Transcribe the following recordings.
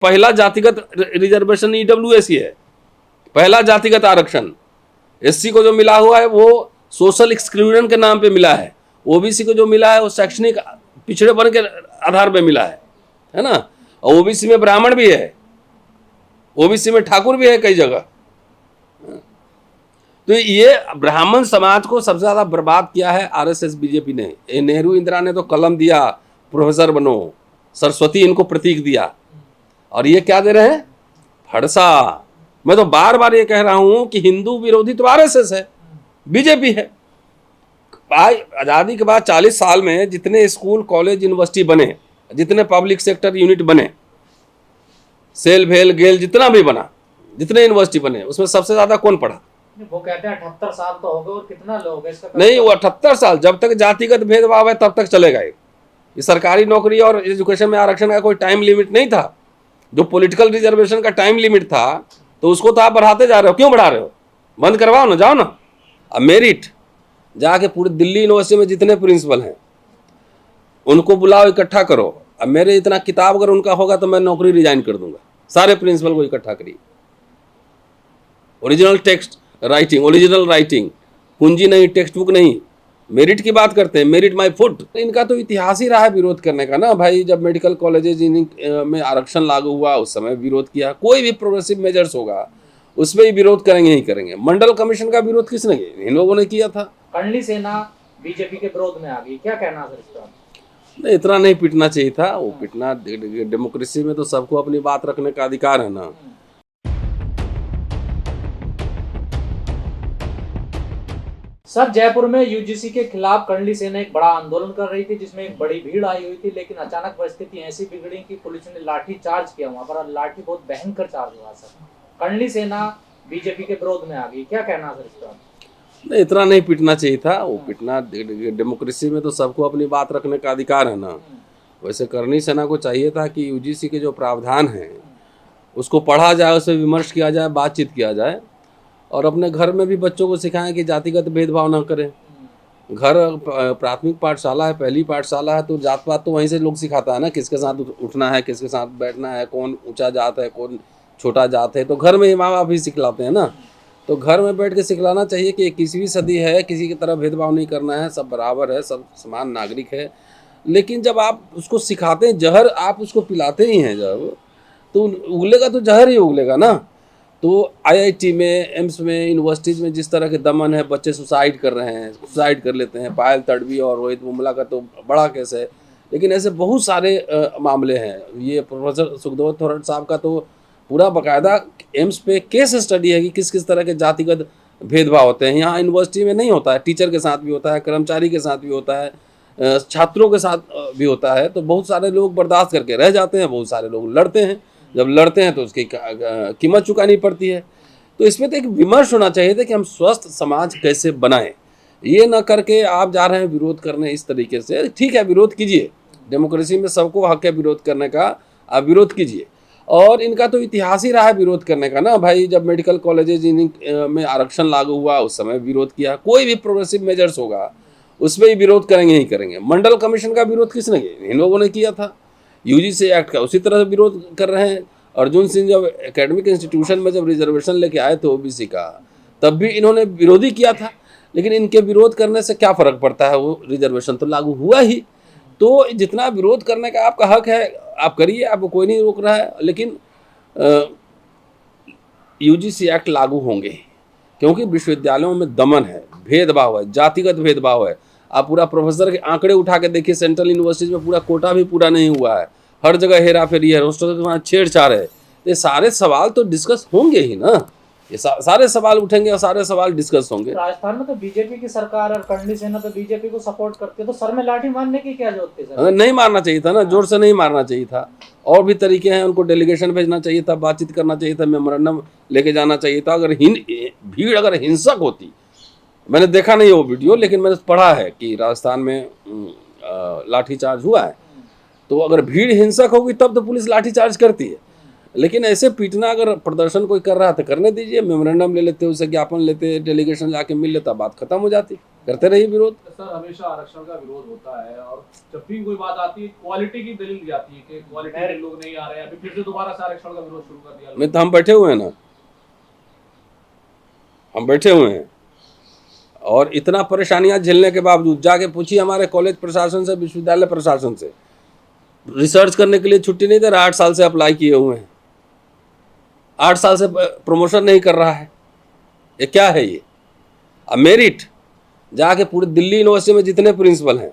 पहला जातिगत reservation EWS ही है, पहला जातिगत आरक्षण। एससी को जो मिला हुआ है वो सोशल एक्सक्लूजन के नाम पे मिला है, ओबीसी को जो मिला है वो शैक्षणिक पिछड़ेपन के आधार पे मिला है ना। और ओबीसी में ब्राह्मण भी है, ओबीसी में ठाकुर भी है कई जगह। तो ये ब्राह्मण समाज को सबसे ज्यादा बर्बाद किया है आरएसएस बीजेपी ने। नेहरू इंदिरा ने तो कलम दिया, प्रोफेसर बनो, सरस्वती इनको प्रतीक दिया, और ये क्या दे रहे हैं, फड़सा। मैं तो बार बार ये कह रहा हूं कि हिंदू विरोधी तो आरएसएस है, बीजेपी है। आजादी के बाद 40 साल में जितने स्कूल कॉलेज यूनिवर्सिटी बने, जितने पब्लिक सेक्टर यूनिट बने, सेल भेल गेल जितना भी बना, जितने यूनिवर्सिटी बने, उसमें सबसे ज्यादा कौन पढ़ा? वो कहते हैं 78 साल तो हो गए, और कितना लोग है इसका? नहीं, वो 78 साल, जब तक जातिगत भेदभाव है तब तक चलेगा। ये सरकारी नौकरी और एजुकेशन में आरक्षण का कोई टाइम लिमिट नहीं था। जो पॉलिटिकल रिजर्वेशन का टाइम लिमिट था तो उसको तो आप बढ़ाते जा रहे हो। क्यों बढ़ा रहे हो? बंद करवाओ ना, जाओ ना। अब मेरिट जाके पूरी दिल्ली यूनिवर्सिटी में जितने प्रिंसिपल हैं उनको बुलाओ, इकट्ठा करो। अब मेरे इतना किताब अगर उनका होगा तो मैं नौकरी रिजाइन कर दूंगा। सारे प्रिंसिपल को इकट्ठा करिए, original text writing, original writing, कुंजी नहीं, टेक्स्ट बुक नहीं, मेरिट की बात करते हैं, मेरिट माय फुट। इनका तो इतिहास ही रहा है विरोध करने का ना भाई। जब मेडिकल कॉलेजेज में आरक्षण लागू हुआ उस समय विरोध किया। कोई भी प्रोग्रेसिव मेजर्स होगा उसमें ही विरोध करेंगे ही करेंगे। मंडल कमीशन का विरोध किसने किया? इन लोगों ने किया था। कर्णली सेना बीजेपी के विरोध में आ गई, क्या कहना सर इसका? नहीं, इतना नहीं पिटना चाहिए था। वो पिटना, डेमोक्रेसी में तो सबको अपनी बात रखने का अधिकार है ना। सर, जयपुर में यूजीसी के खिलाफ कर्णली सेना एक बड़ा आंदोलन कर रही थी जिसमें एक बड़ी भीड़ आई हुई थी, लेकिन अचानक परिस्थिति ऐसी बिगड़ी कि पुलिस ने लाठी चार्ज किया वहां पर, और लाठी बहुत भयंकर चार्ज हुआ सर। कर्णली सेना बीजेपी के विरोध में आ गई, क्या कहना सर इसका? नहीं, इतना नहीं पिटना चाहिए था। वो पिटना, डेमोक्रेसी में तो सबको अपनी बात रखने का अधिकार है ना। वैसे कर्णली सेना को चाहिए था कि यूजीसी के जो प्रावधान हैं उसको पढ़ा जाए, उसे विमर्श किया जाए, बातचीत किया जाए, और अपने घर में भी बच्चों को सिखाएं कि जातिगत भेदभाव ना करें। घर प्राथमिक पाठशाला है, पहली पाठशाला है, तो जात पात तो वहीं से लोग सिखाता है ना, किसके साथ उठना है, किसके साथ बैठना है, कौन ऊंचा जात है, कौन छोटा जात है, तो घर में ही माँ बाप ही सिखलाते हैं ना। तो घर में बैठ के सिखलाना चाहिए कि 21वीं सदी है, किसी की तरह भेदभाव नहीं करना है, सब बराबर है, सब समान नागरिक है। लेकिन जब आप उसको सिखाते हैं, जहर आप उसको पिलाते ही हैं जब, तो उगलेगा तो जहर ही उगलेगा ना। तो आईआईटी में, एम्स में, यूनिवर्सिटीज़ में जिस तरह के दमन है, बच्चे सुसाइड कर रहे हैं, सुसाइड कर लेते हैं। पायल तड़वी और रोहित मुमला का तो बड़ा केस है, लेकिन ऐसे बहुत सारे मामले हैं। ये प्रोफेसर सुखदेव थोराट साहब का तो पूरा बाकायदा एम्स पे केस स्टडी है कि किस किस तरह के जातिगत भेदभाव होते हैं। यहाँ यूनिवर्सिटी में नहीं होता है, टीचर के साथ भी होता है, कर्मचारी के साथ भी होता है, छात्रों के साथ भी होता है। तो बहुत सारे लोग बर्दाश्त करके रह जाते हैं, बहुत सारे लोग लड़ते हैं। जब लड़ते हैं तो उसकी कीमत चुकानी पड़ती है। तो इसमें तो एक विमर्श होना चाहिए था कि हम स्वस्थ समाज कैसे बनाएं। ये ना करके आप जा रहे हैं विरोध करने इस तरीके से। ठीक है, विरोध कीजिए, डेमोक्रेसी में सबको हक है विरोध करने का, आप विरोध कीजिए। और इनका तो इतिहास ही रहा है विरोध करने का ना भाई। जब मेडिकल कॉलेजेज में आरक्षण लागू हुआ उस समय विरोध किया। कोई भी प्रोग्रेसिव मेजर्स होगा उसमें ही विरोध करेंगे ही करेंगे। मंडल कमीशन का विरोध किसने किया? इन लोगों ने किया था। यूजीसी एक्ट का उसी तरह से विरोध कर रहे हैं। अर्जुन सिंह जब एकेडमिक इंस्टीट्यूशन में जब रिजर्वेशन लेके आए थे ओबीसी का, तब भी इन्होंने विरोधी किया था। लेकिन इनके विरोध करने से क्या फ़र्क पड़ता है, वो रिजर्वेशन तो लागू हुआ ही। तो जितना विरोध करने का आपका हक है आप करिए, आपको कोई नहीं रोक रहा है। लेकिन यूजीसी एक्ट लागू होंगे, क्योंकि विश्वविद्यालयों में दमन है, भेदभाव है, जातिगत भेदभाव है। आप पूरा प्रोफेसर के आंकड़े उठा के देखिए, सेंट्रल यूनिवर्सिटीज में पूरा कोटा भी पूरा नहीं हुआ है, हर जगह हेरा फेरी है, रोस्टर के वहाँ छेड़छाड़ है। ये सारे सवाल तो डिस्कस होंगे ही ना। ये सारे सवाल उठेंगे और सारे सवाल डिस्कस होंगे। राजस्थान में तो बीजेपी की सरकार और कर्णली सेना तो बीजेपी को सपोर्ट करती है, तो सर में लाठी मारने की क्या जरूरत थी सर? नहीं मारना चाहिए था ना, जोर से नहीं मारना चाहिए था। और भी तरीके हैं, उनको डेलीगेशन भेजना चाहिए था, बातचीत करना चाहिए था, मेमोरेंडम लेके जाना चाहिए था। अगर भीड़ अगर हिंसक होती, मैंने देखा नहीं वो वीडियो, लेकिन मैंने पढ़ा है कि राजस्थान में लाठीचार्ज हुआ है। तो अगर भीड़ हिंसक होगी तब तो पुलिस लाठीचार्ज करती है। लेकिन ऐसे पीटना अगर प्रदर्शन कोई कर रहा था करने दीजिए, मेमोरेंडम ले लेते, उसे ज्ञापन लेते, डेलीगेशन जाके मिल लेता, बात खत्म हो जाती, करते रहिए विरोध। सर हमेशा आरक्षण का विरोध होता है और जब भी कोई बात आती है क्वालिटी की दलील दी जाती है कि क्वालिटी के लोग नहीं आ रहे हैं, अभी फिर से दोबारा से आरक्षण का विरोध शुरू कर दिया। नहीं तो हम बैठे हुए हैं ना, हम बैठे हुए हैं और इतना परेशानियां झेलने के बावजूद जाके पूछिए हमारे कॉलेज प्रशासन से, विश्वविद्यालय प्रशासन से, रिसर्च करने के लिए छुट्टी नहीं दे रहा। 8 साल से अप्लाई किए हुए हैं, 8 साल से प्रमोशन नहीं कर रहा है, ये क्या है ये? अब मेरिट जाके पूरे दिल्ली यूनिवर्सिटी में जितने प्रिंसिपल हैं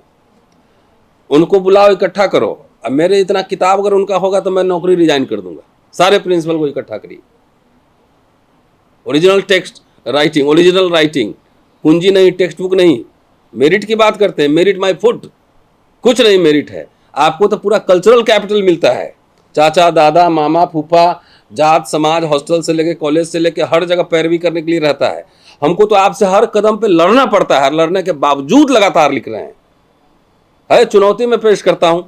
उनको बुलाओ, इकट्ठा करो। अब मेरे इतना किताब अगर उनका होगा तो मैं नौकरी रिजाइन कर दूंगा। सारे प्रिंसिपल को इकट्ठा करिए, original text writing, original writing, पूंजी नहीं, टेक्स्ट बुक नहीं। मेरिट की बात करते हैं, मेरिट माय फुट, कुछ नहीं मेरिट है। आपको तो पूरा कल्चरल कैपिटल मिलता है, चाचा दादा मामा फूफा, जात समाज, हॉस्टल से लेके कॉलेज से लेके हर जगह पैरवी करने के लिए रहता है। हमको तो आपसे हर कदम पे लड़ना पड़ता है, लड़ने के बावजूद लगातार लिख रहे हैं। है चुनौती में पेश करता हूं।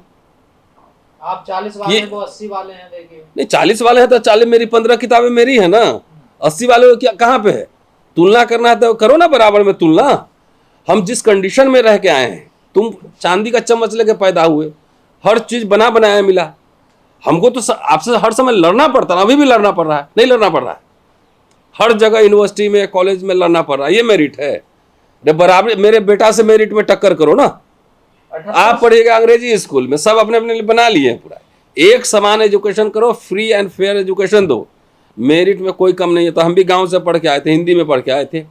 आप 40 वाले हैं, वो 80 वाले हैं, देखिए। नहीं 40 वाले हैं तो 40, मेरी 15 किताबें मेरी है ना, 80 वाले क्या कहाँ पे है? तुलना करना है तो करो ना बराबर में तुलना। हम जिस कंडीशन में रह के आए हैं, तुम चांदी का चम्मच लेके पैदा हुए, हर चीज बना बनाया मिला। हमको तो आपसे हर समय लड़ना पड़ता है, अभी भी लड़ना पड़ रहा है, नहीं लड़ना पड़ रहा है, हर जगह यूनिवर्सिटी में कॉलेज में लड़ना पड़ रहा है। ये मेरिट है? बराबर मेरे बेटा से मेरिट में टक्कर करो ना। आप पढ़िएगा अंग्रेजी स्कूल में, सब अपने अपने लिए बना लिए हैं पूरा, एक समान एजुकेशन करो, फ्री एंड फेयर एजुकेशन दो, मेरिट में कोई कम नहीं है। तो हम भी गांव से पढ़ के आए थे, हिंदी में पढ़ के आए थे,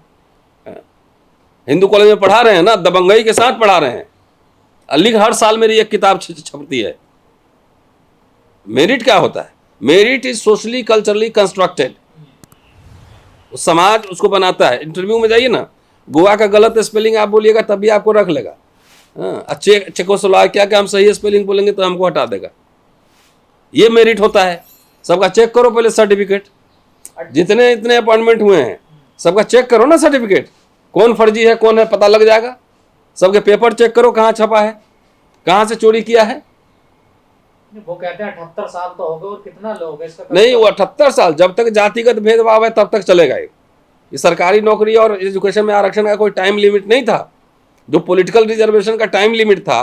हिंदू कॉलेज में पढ़ा रहे हैं ना, दबंगई के साथ पढ़ा रहे हैं। लिख हर साल मेरी एक किताब छपती है। मेरिट क्या होता है? Merit is socially culturally constructed, समाज उसको बनाता है। इंटरव्यू में जाइए ना, गोवा का गलत स्पेलिंग आप बोलिएगा तभी आपको रख लेगा। चेकोस्लोवाकिया क्या हम सही स्पेलिंग बोलेंगे तो हमको हटा देगा। ये मेरिट होता है। सबका चेक करो पहले सर्टिफिकेट, जितने इतने अपॉइंटमेंट हुए हैं सबका चेक करो ना सर्टिफिकेट, कौन फर्जी है कौन है पता लग जाएगा। सबके पेपर चेक करो कहाँ छपा है, कहाँ से चोरी किया है। वो कहते हैं 78 साल तो हो गए, और कितना लोग इसका नहीं, वो 78 साल जब तक जातिगत भेदभाव है तब तक चलेगा। ये सरकारी नौकरी और एजुकेशन में आरक्षण का कोई टाइम लिमिट नहीं था। जो पॉलिटिकल रिजर्वेशन का टाइम लिमिट था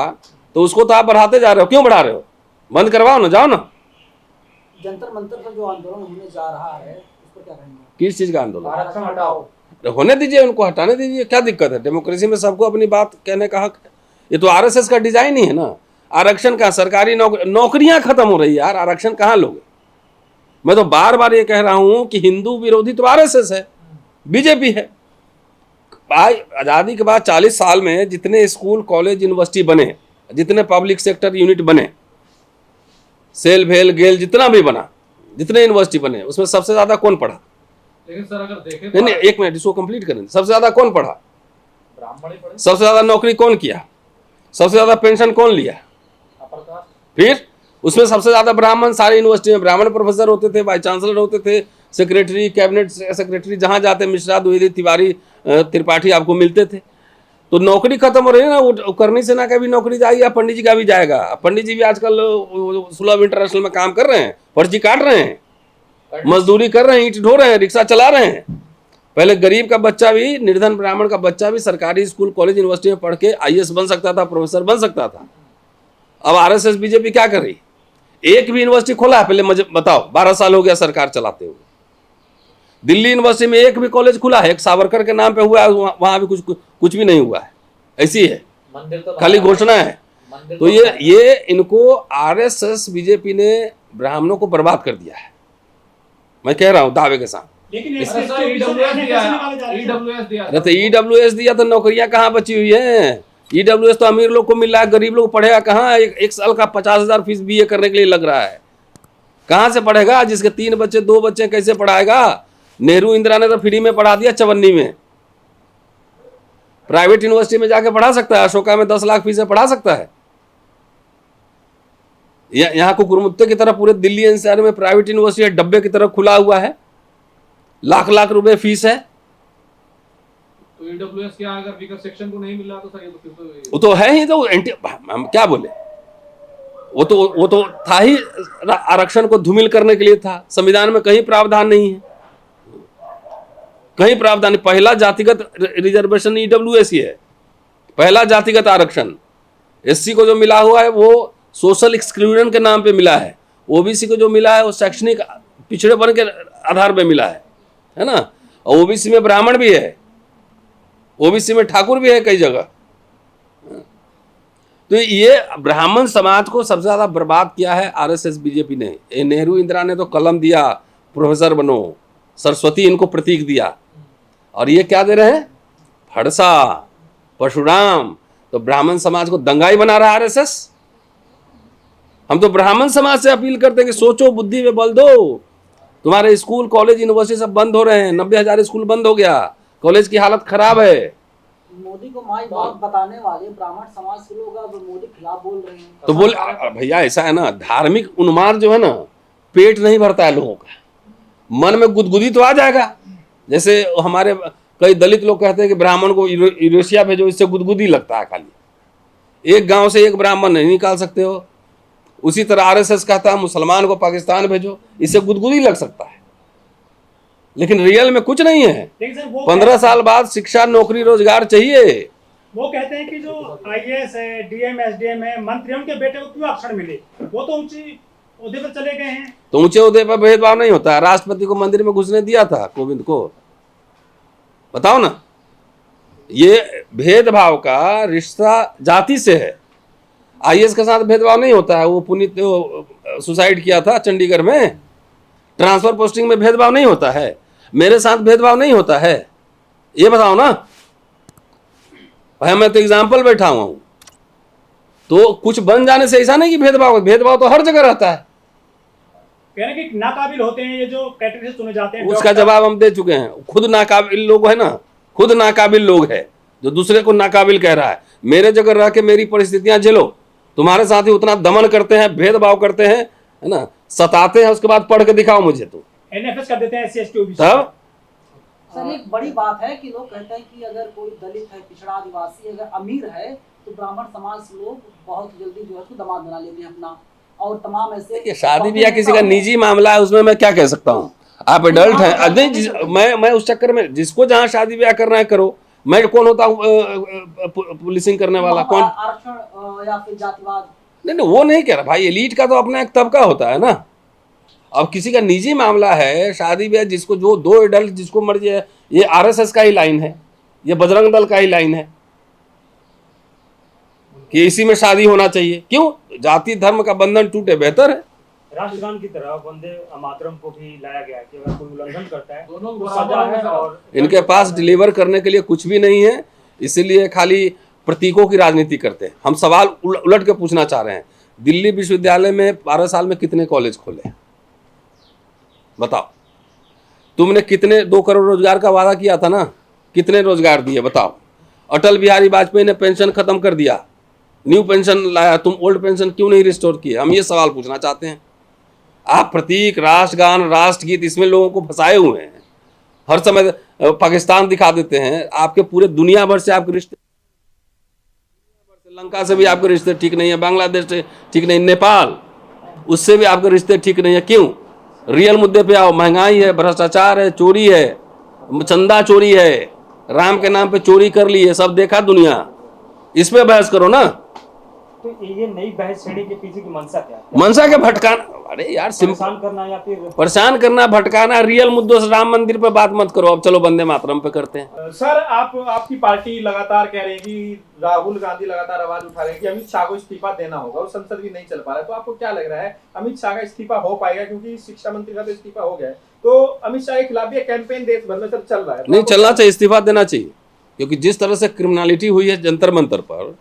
तो उसको तो आप बढ़ाते जा रहे हो। क्यों बढ़ा रहे हो? बंद करवाओ ना, जाओ ना। जंतर मंतर पर जो आंदोलन होने जा रहा है उस पर क्या कहेंगे? किस चीज का आंदोलन? आरक्षण हटाओ। होने दीजिए, उनको हटाने दीजिए, क्या दिक्कत है? डेमोक्रेसी में सबको अपनी बात कहने का हक है। ये तो आरएसएस का डिजाइन ही है ना। आरक्षण का सरकारी नौकरियां खत्म हो रही है यार, आरक्षण कहाँ लोगे? मैं तो बार बार ये कह रहा हूं कि हिंदू विरोधी तो आरएसएस है, बीजेपी है। आजादी के बाद 40 साल में जितने स्कूल कॉलेज यूनिवर्सिटी बने, जितने पब्लिक सेक्टर यूनिट बने, सेल भेल गेल जितना भी बना, जितने यूनिवर्सिटी बने, उसमें सबसे ज्यादा कौन पढ़ा? लेकिन सर अगर देखें नहीं नहीं, एक मिनट इसको कंप्लीट करें। सबसे ज्यादा कौन पढ़ा? ब्राह्मण ही पढ़े, सबसे ज्यादा नौकरी कौन किया? सबसे ज्यादा पेंशन कौन लिया? Upper caste. फिर उसमें सबसे ज्यादा ब्राह्मण, सारी यूनिवर्सिटी में ब्राह्मण प्रोफेसर होते थे, वाइस चांसलर होते थे, सेक्रेटरी, कैबिनेट सेक्रेटरी, जहां जाते मिश्रा, द्विवेदी, तिवारी, त्रिपाठी आपको मिलते थे। तो नौकरी खत्म हो रही है ना। वो करनी सेना का भी नौकरी जाएगी, या पंडित जी का भी जाएगा। पंडित जी भी आजकल सुलभ इंटरनेशनल में काम कर रहे हैं, पर्ची काट रहे हैं, मजदूरी कर रहे हैं, ईंट ढो रहे हैं, रिक्शा चला रहे हैं। पहले गरीब का बच्चा भी, निर्धन ब्राह्मण का बच्चा भी सरकारी स्कूल कॉलेज यूनिवर्सिटी में पढ़ के आईएएस बन सकता था, प्रोफेसर बन सकता था। अब आरएसएस बीजेपी क्या कर रही? एक भी यूनिवर्सिटी खोला है पहले मुझे बताओ? 12 साल हो गया सरकार चलाते हुए। दिल्ली यूनिवर्सिटी में एक भी कॉलेज खुला है? एक सावरकर के नाम पे हुआ है, वहां भी कुछ भी नहीं हुआ है। ऐसी है, मंदिर तो खाली घोषणा है। मंदिर तो ये इनको आरएसएस बीजेपी ने ब्राह्मणों को बर्बाद कर दिया है, मैं कह रहा हूं दावे के साथ। लेकिन सर ईडब्ल्यूएस दिया अरे तो ईडब्ल्यूएस दिया तो नौकरियां कहाँ बची हुई है? ईडब्ल्यूएस तो अमीर लोग को मिल रहा है, गरीब लोग पढ़ेगा कहाँ? एक साल का 50,000 फीस बीए करने के लिए लग रहा है, कहाँ से पढ़ेगा? जिसके 3 बच्चे 2 बच्चे कैसे पढ़ाएगा? नेहरू इंदिरा ने तो फ्री में पढ़ा दिया 54 में। प्राइवेट यूनिवर्सिटी में जाके पढ़ा सकता है, अशोका में 10 लाख फीस है, पढ़ा सकता है। यहाँ कुकुरमुत्ते की तरह पूरे दिल्ली एनसीआर में प्राइवेट यूनिवर्सिटी डब्बे की तरह खुला हुआ है, लाख लाख रुपए फीस है। तो ईडब्ल्यूएस क्या अगर वीकर सेक्शन को नहीं मिल रहा तो सर ये तो फिर तो वो तो है ही, तो हम क्या बोले, वो तो था ही, आरक्षण को धूमिल करने के लिए था। संविधान में कहीं प्रावधान नहीं है, कहीं प्रावधान नहीं। पहला जातिगत रिजर्वेशन ईडब्ल्यूएसी है, पहला जातिगत आरक्षण। एससी को जो मिला हुआ है वो सोशल एक्सक्लूजन के नाम पे मिला है, ओबीसी को जो मिला है वो शैक्षणिक पिछड़ेपन के आधार पे मिला है ना। और ओबीसी में ब्राह्मण भी है, ओबीसी में ठाकुर भी है कई जगह। तो ये ब्राह्मण समाज को सबसे ज्यादा बर्बाद किया है आरएसएस बीजेपी ने। ये नेहरू इंदिरा ने तो कलम दिया, प्रोफेसर बनो, सरस्वती इनको प्रतीक दिया, और ये क्या दे रहे हैं, फड़सा, परशुराम। तो ब्राह्मण समाज को दंगाई बना रहा है आरएसएस। हम तो ब्राह्मण समाज से अपील करते हैं कि सोचो, बुद्धि में बल दो। तुम्हारे स्कूल, कॉलेज, यूनिवर्सिटी सब बंद हो रहे हैं, 90,000 स्कूल बंद हो गया, कॉलेज की हालत खराब है। मोदी को माई बाप बताने वाले ब्राह्मण समाज के लोग अब मोदी खिलाफ बोल रहे हैं। तो बोल भैया, ऐसा है ना, धार्मिक उन्माद जो है ना, पेट नहीं भरता है लोगों का, मन में गुदगुदी तो आ जाएगा। जैसे हमारे कई दलित लोग कहते हैं कि ब्राह्मण को यूरेशिया भेजो, इससे गुदगुदी लगता है खाली। एक गांव से एक ब्राह्मण नहीं निकाल सकते हो। उसी तरह आरएसएस कहता है मुसलमान को पाकिस्तान भेजो, इससे गुदगुदी लग सकता है, लेकिन रियल में कुछ नहीं है। 15 साल बाद शिक्षा, नौकरी, रोजगार चाहिए। वो कहते हैं कि जो आईएएस है, डीएम, एसडीएम है, मंत्री, उनके बेटे को क्यों आरक्षण मिले, वो तो ऊंची ओहदे पर चले गए हैं। तो ऊंचे ओहदे पर भेदभाव नहीं होता है। राष्ट्रपति को मंदिर में घुसने दिया था कोविंद को, बताओ ना। ये भेदभाव का रिश्ता जाति से है। आईएएस के साथ भेदभाव नहीं होता है। वो पुनीत सुसाइड किया था चंडीगढ़ में, ट्रांसफर पोस्टिंग में भेदभाव नहीं होता है। मेरे साथ भेदभाव नहीं होता है, ये बताओ ना भाई। मैं तो एग्जाम्पल बैठा हुआ हूं। तो कुछ बन जाने से ऐसा नहीं कि भेदभाव, भेदभाव तो हर जगह रहता है। कह रहे हैं कि नाकाबिल होते हैं ये जो कैटेगरी से चुने जाते हैं। उसका जवाब हम दे चुके हैं। खुद नाकाबिल लोग है ना, खुद नाकाबिल लोग है जो दूसरे को नाकाबिल कह रहा है। मेरे जगह रह के मेरी परिस्थितियां झेलो। तुम्हारे साथ ही उतना दमन करते हैं, भेदभाव करते हैं, है ना, सताते हैं, उसके बाद पढ़ के दिखाओ मुझे। तो एनएफएस कर देते हैं एससी एसटी ओबीसी। तब सर एक बड़ी बात है कि लोग कहते हैं कि अगर कोई दलित है, पिछड़ा आदिवासी अगर अमीर है तो ब्राह्मण समाज के लोग बहुत जल्दी जो है उसको दामाद बना लेते हैं अपना, और तमाम ऐसे। ये शादी ब्याह किसी का निजी मामला है, उसमें मैं क्या कह सकता हूँ। आप एडल्ट हैं। मैं उस चक्कर में, जिसको जहाँ शादी ब्याह करना है करो। मैं कौन होता हूँ पुलिसिंग करने वाला? कौन? आरक्षण या फिर जातिवाद? नहीं, वो नहीं कह रहा भाई। एलीट का तो अपना एक तबका होता है ना। अब किसी का निजी मामला है, शादी ब्याह, जिसको जो दो एडल्ट जिसको मर्जी है। ये आरएसएस का ही लाइन है, ये बजरंग दल का ही लाइन है कि इसी में शादी होना चाहिए। क्यों? जाति धर्म का बंधन टूटे, बेहतर है। राष्ट्रगान की तरह वंदे मातरम को भी लाया गया है कि अगर कोई उल्लंघन करता है दोनों तो बराबर सजा है है। सर। और इनके पास डिलीवर करने के लिए कुछ भी नहीं है, इसीलिए खाली प्रतीकों की राजनीति करते हैं। हम सवाल उलट के पूछना चाह रहे हैं, दिल्ली विश्वविद्यालय में 12 साल में कितने कॉलेज खोले? बताओ। तुमने कितने 2 करोड़ रोजगार का वादा किया था ना, कितने रोजगार दिए बताओ? अटल बिहारी वाजपेयी ने पेंशन खत्म कर दिया, न्यू पेंशन लाया, तुम ओल्ड पेंशन क्यों नहीं रिस्टोर किए? हम ये सवाल पूछना चाहते हैं। आप प्रतीक, राष्ट्रगान, राष्ट्रगीत, इसमें लोगों को फंसाए हुए हैं। हर समय पाकिस्तान दिखा देते हैं। आपके पूरे दुनिया भर से आपके रिश्ते, श्रीलंका से भी आपके रिश्ते ठीक नहीं है, बांग्लादेश से ठीक नहीं, नेपाल, उससे भी आपके रिश्ते ठीक नहीं है। क्यों? रियल मुद्दे पे आओ। महंगाई है, भ्रष्टाचार है, चोरी है, चंदा चोरी है, राम के नाम पे चोरी कर ली है, सब देखा दुनिया। इस पे बहस करो ना। तो ये नई बहस छेड़ने के पीछे की मंशा क्या है? मनसा के भटकाना, अरे यार परेशान करना या फिर परेशान करना, भटकाना। रियल मुद्दों से राम मंदिर पे बात मत करो। अब चलो वंदे मातरम पे करते हैं। सर आपकी पार्टी लगातार कह रही है कि राहुल गांधी लगातार आवाज उठा रहे हैं कि अमित शाह को इस्तीफा देना होगा और संसद भी नहीं चल पा रहा है। तो आपको क्या लग रहा है, अमित शाह का इस्तीफा हो पाएगा? क्योंकि शिक्षा मंत्री का तो इस्तीफा हो गया है, तो अमित शाह के खिलाफ भी कैंपेन देश भर में सर चल रहा है। नहीं चलना चाहिए, इस्तीफा देना चाहिए। क्योंकि जिस तरह से क्रिमिनलिटी हुई है जंतर मंतर पर,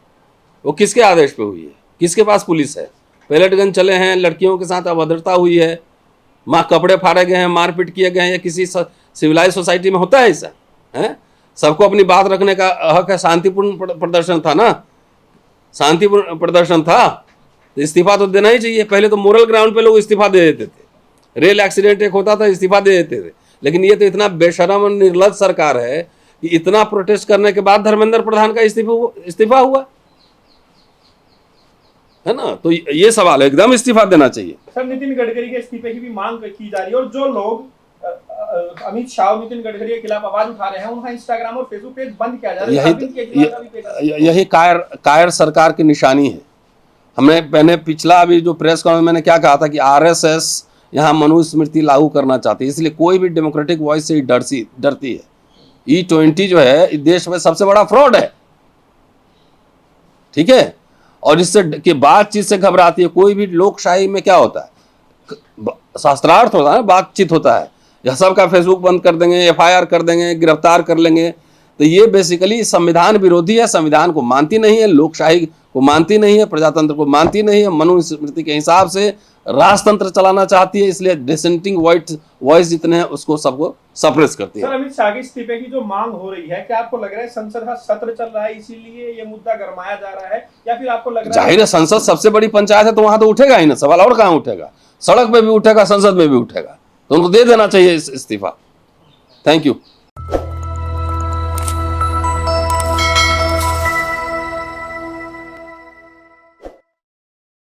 वो किसके आदेश पे हुई है? किसके पास पुलिस है? पैलेट गन चले हैं, लड़कियों के साथ अभद्रता हुई है, माँ कपड़े फाड़े गए हैं, मारपीट किए गए हैं। या किसी सिविलाइज सोसाइटी में होता है ऐसा? है सबको अपनी बात रखने का हक है। शांतिपूर्ण प्रदर्शन था ना, शांतिपूर्ण प्रदर्शन था, तो इस्तीफा तो देना ही चाहिए। पहले तो मोरल ग्राउंड पे लोग इस्तीफा दे देते थे। रेल एक्सीडेंट एक होता था, इस्तीफा दे देते थे। लेकिन ये तो इतना बेशरम और निर्लज सरकार है कि इतना प्रोटेस्ट करने के बाद धर्मेंद्र प्रधान का इस्तीफा हुआ। है ना। तो ये सवाल है, एकदम इस्तीफा देना चाहिए। सर नितिन गडकरी के इस्तीफे की भी मांग की जा रही है और जो लोग अमित शाह और नितिन गडकरी के खिलाफ आवाज उठा रहे हैं उनका इंस्टाग्राम और फेसबुक पेज बंद किया जा रहा है। अरविंद केजरीवाल का भी पेज यही कायर सरकार की निशानी है। हमने मैंने पिछला अभी जो प्रेस कॉन्फ्रेंस मैंने क्या कहा था कि आरएसएस यहाँ मनुस्मृति लागू करना चाहती है, इसलिए कोई भी डेमोक्रेटिक वॉइस से डरती है। E20 जो है इस देश में सबसे बड़ा फ्रॉड है, ठीक है, और इससे कि बातचीत से घबराती है। कोई भी लोकशाही में क्या होता है, शास्त्रार्थ होता है ना, बातचीत होता है। यह सबका फेसबुक बंद कर देंगे, FIR कर देंगे, गिरफ्तार कर लेंगे, तो ये बेसिकली संविधान विरोधी है। संविधान को मानती नहीं है, लोकशाही को मानती नहीं है, प्रजातंत्र को मानती नहीं है, मनुस्मृति के हिसाब से राजतंत्र चलाना चाहती है। इसलिए डिसेंटिंग वॉइस जितने हैं उसको सबको सप्रेस करती है। सर अमित शाह के इस्तीफे की जो मांग हो रही है, क्या आपको लग रहा है संसद का सत्र चल रहा है इसीलिए ये मुद्दा गरमाया जा रहा है, या फिर आपको लग रहा है जाहिर है संसद सबसे बड़ी पंचायत है तो वहां तो उठेगा ही ना सवाल, और कहाँ उठेगा, सड़क पे भी उठेगा, संसद में भी उठेगा, तो उनको दे देना चाहिए इस्तीफा। Thank you.